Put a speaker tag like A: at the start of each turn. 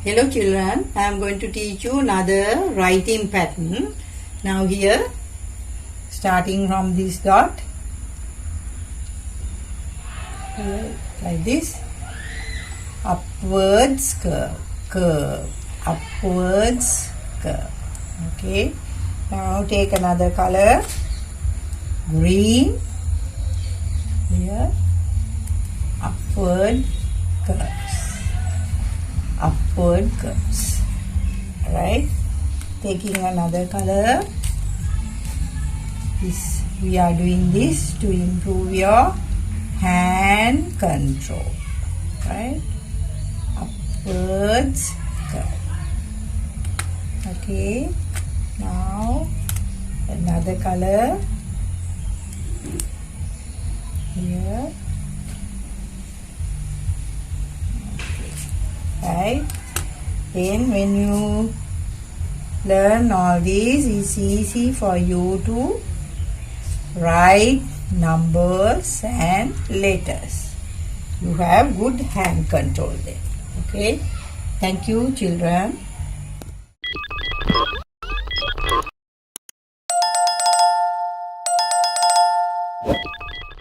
A: Hello children, I am going to teach you another writing pattern. Now here, starting from this dot, here, like this, upwards curve, curve, upwards curve. Okay, now take another color, green, here, upward curves, upward curves. Right, taking another color. This we are doing this to improve your hand control. Right, upwards curve. Okay, now another color here. Right, then when you learn all these, it's easy for you to write numbers and letters. You have good hand control there. Okay, thank you children.